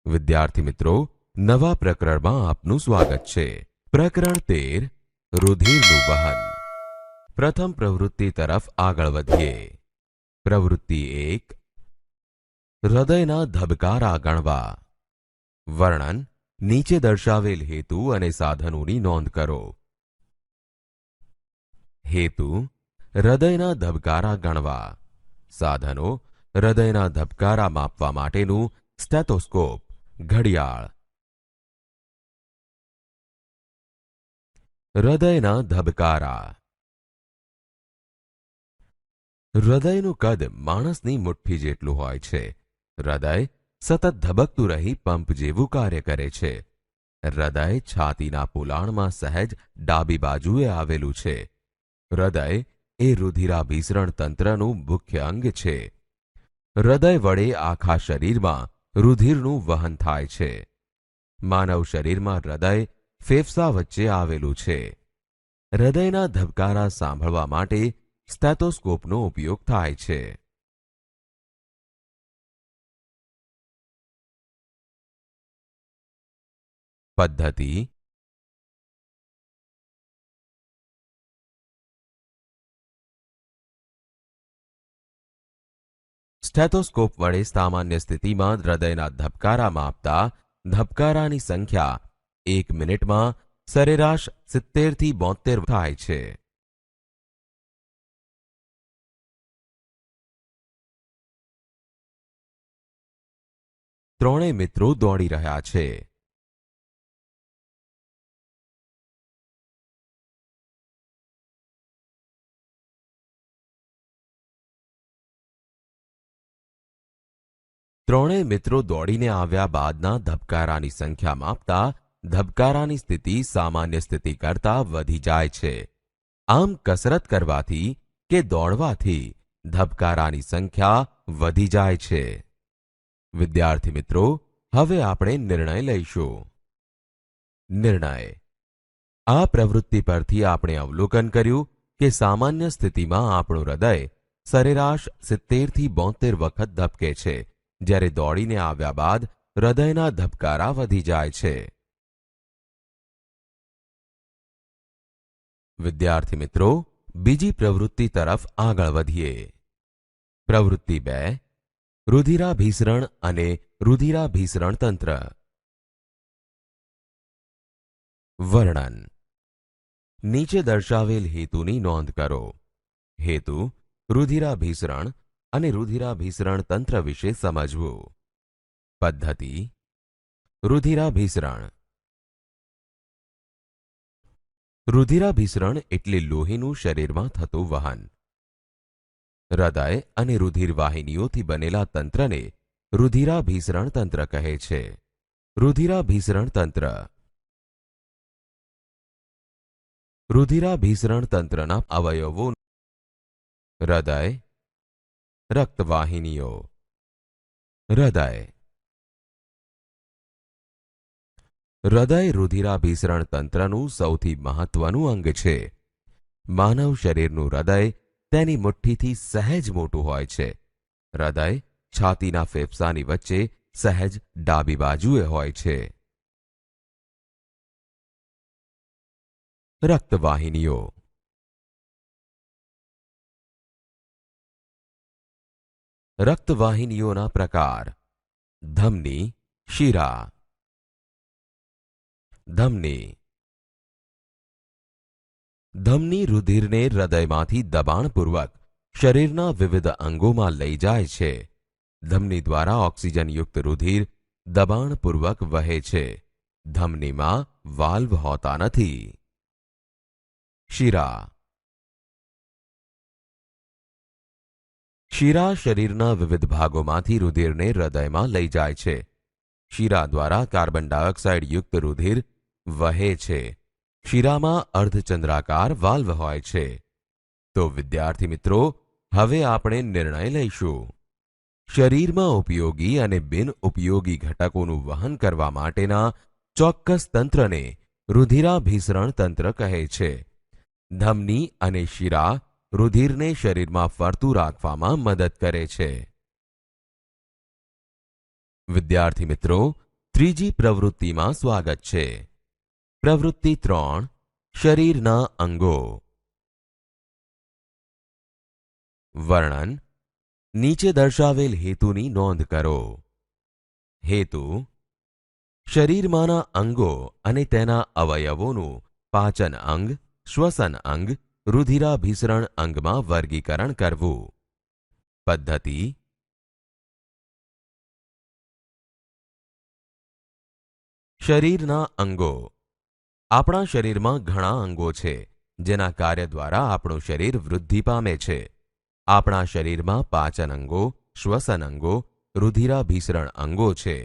વિદ્યાર્થી મિત્રો, નવા પ્રકરણમાં આપનું સ્વાગત છે. પ્રકરણ 13 રુધિરનું વહન. પ્રથમ પ્રવૃત્તિ તરફ આગળ વધીએ. પ્રવૃત્તિ 1 હૃદયના ધબકારા ગણવા. વર્ણન: નીચે દર્શાવેલ હેતુ અને સાધનોની નોંધ કરો. હેતુ: હૃદયના ધબકારા ગણવા. સાધનો: હૃદયના ધબકારા માપવા માટેનું સ્ટેથોસ્કોપ, ઘડિયાળ. હૃદયના ધબકારા. હૃદયનું કદ માણસની મુઠ્ઠી જેટલું હોય છે. હૃદય સતત ધબકતું રહી પંપ જેવું કાર્ય કરે છે. હૃદય છાતીના પોલાણમાં સહેજ ડાબી બાજુએ આવેલું છે. હૃદય એ રુધિરાભિસરણ તંત્રનું મુખ્ય અંગ છે. હૃદય વડે આખા શરીરમાં રુધિરનું વહન થાય છે. માનવ શરીરમાં હૃદય ફેફસા વચ્ચે આવેલું છે. હૃદયના ધબકારા સાંભળવા માટે સ્ટેથોસ્કોપનો ઉપયોગ થાય છે. પદ્ધતિ: સ્ટેથોસ્કોપ વડે સામાન્ય સ્થિતિમાં હૃદયના ધબકારા માપતા ધબકારાની સંખ્યા 1 મિનિટમાં સરેરાશ 70 થી 72 થાય છે. ત્રણેય મિત્રો દોડી રહ્યા છે. ત્રણેય મિત્રો દોડીને આવ્યા બાદના ધબકારાની સંખ્યા માપતા ધબકારાની સ્થિતિ સામાન્ય સ્થિતિ કરતાં વધી જાય છે. આમ કસરત કરવાથી કે દોડવાથી ધબકારાની સંખ્યા વધી જાય છે. વિદ્યાર્થી મિત્રો, હવે આપણે નિર્ણય લઈશું. નિર્ણય: આ પ્રવૃત્તિ પરથી આપણે અવલોકન કર્યું કે સામાન્ય સ્થિતિમાં આપણું હૃદય સરેરાશ 70 થી 72 વખત ધબકે છે, જ્યારે દોડીને આવ્યા બાદ હૃદયના ધબકારા વધી જાય છે. વિદ્યાર્થી મિત્રો, બીજી પ્રવૃત્તિ તરફ આગળ વધીએ. પ્રવૃત્તિ 2 રુધિરાભિસરણ અને રુધિરાભિસરણ તંત્ર. વર્ણન: નીચે દર્શાવેલ હેતુની નોંધ કરો. હેતુ: રુધિરાભિસરણ અને રુધિરાભિસરણ તંત્ર વિશે સમજવું. પદ્ધતિ: રુધિરાભિસરણ. રુધિરાભિસરણ એટલે લોહીનું શરીરમાં થતું વહન. હૃદય અને રુધિર વાહિનીઓથી બનેલા તંત્રને રુધિરાભિસરણ તંત્ર કહે છે. રુધિરાભિસરણ તંત્ર. રુધિરાભિસરણ તંત્રના અવયવો: હૃદય, રક્તવાહિનીઓ. હૃદય. હૃદય રુધિરાભિસરણ તંત્રનું સૌથી મહત્વનું અંગ છે. માનવ શરીરનું હૃદય તેની મુઠ્ઠીથી સહેજ મોટું હોય છે. હૃદય છાતીના ફેફસાની વચ્ચે સહેજ ડાબી બાજુએ હોય છે. રક્તવાહિનીઓ. રક્તવાહિનીઓના પ્રકાર: ધમની, શિરા. ધમની. ધમની રુધિરને હૃદયમાંથી દબાણપૂર્વક શરીરના વિવિધ અંગોમાં લઈ જાય છે. ધમની દ્વારા ઓક્સિજનયુક્ત રુધિર દબાણપૂર્વક વહે છે. ધમનીમાં વાલ્વ હોતા નથી. શિરા. શિરા શરીરના વિવિધ ભાગોમાંથી રુધિરને હૃદયમાં લઈ જાય છે. શિરા દ્વારા કાર્બન ડાયોક્સાઇડ યુક્ત રુધિર વહે છે. શિરામાં અર્ધચંદ્રાકાર વાલ્વ હોય છે. તો વિદ્યાર્થી મિત્રો, હવે આપણે નિર્ણય લઈશું. શરીરમાં ઉપયોગી અને બિનઉપયોગી ઘટકોનું વહન કરવા માટેના ચોક્કસ તંત્રને રુધિરાભિસરણ તંત્ર કહે છે. ધમની અને શિરા રુધિરને શરીરમાં ફરતું રાખવામાં મદદ કરે છે. વિદ્યાર્થી મિત્રો, ત્રીજી પ્રવૃત્તિમાં સ્વાગત છે. પ્રવૃત્તિ 3 શરીરના અંગો. વર્ણન. નીચે દર્શાવેલ હેતુની નોંધ કરો. હેતુ: શરીરમાંના અંગો અને તેના અવયવોનું પાચન અંગ, શ્વસન અંગ, રુધિરાભિસરણ અંગમાં વર્ગીકરણ કરવું. પદ્ધતિ: શરીરના અંગો. આપણા શરીરમાં ઘણા અંગો છે જેના કાર્ય દ્વારા આપણું શરીર વૃદ્ધિ પામે છે. આપણા શરીરમાં પાચન અંગો, શ્વસન અંગો, રુધિરાભિસરણ અંગો છે.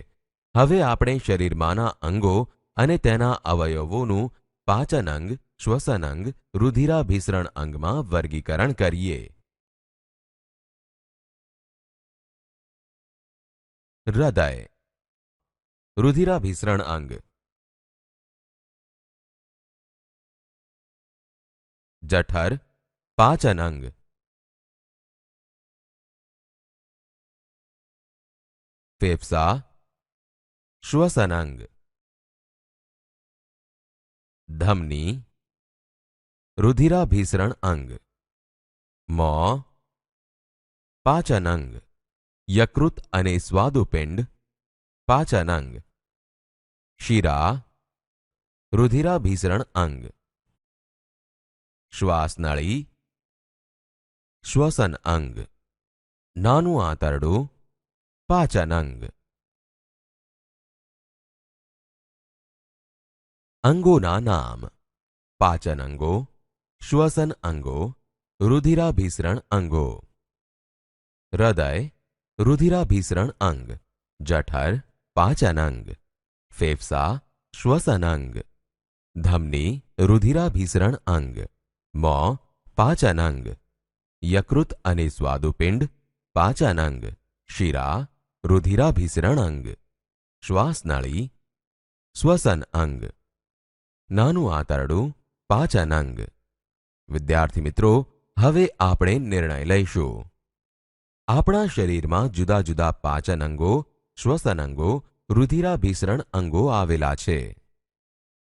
હવે આપણે શરીરમાંના અંગો અને તેના અવયવોનું પાચન અંગ, શ્વસન અંગ, રુધિરાભિસરણ અંગમાં વર્ગીકરણ કરીએ. હૃદય. રુધિરાભિસરણ અંગ. જઠર, પાચન અંગ. ફેફસા, શ્વસન અંગ. ધમની, રુધિરાભિસરણ અંગ. મોં, પાચન અંગ. યકૃત અને સ્વાદુપિંડ, પાચન અંગ. શિરા, રુધિરાભિસરણ અંગ. શ્વાસનળી, શ્વસન અંગ. નાનું આંતરડું, પાચન અંગ. અંગોના નામ: પાચન અંગો, શ્વસન અંગો, રુધિરાભિસરણ અંગો. હૃદય, રુધિરાભિસરણ અંગ. જઠર, પાચન અંગ. ફેફસા, શ્વસન અંગ. ધમની, રુધિરાભિસરણ અંગ. મોં, પાચન અંગ. યકૃત અને સ્વાદુપિંડ, પાચન અંગ. શિરા, રુધિરાભિસરણ અંગ. શ્વાસનળી, શ્વસન અંગ. નાનું આંતરડું, પાચન અંગ. વિદ્યાર્થી મિત્રો, હવે આપણે નિર્ણય લઈશું. આપણા શરીરમાં જુદા જુદા પાચન અંગો, શ્વસન અંગો, રુધિરાભિસરણ અંગો આવેલા છે.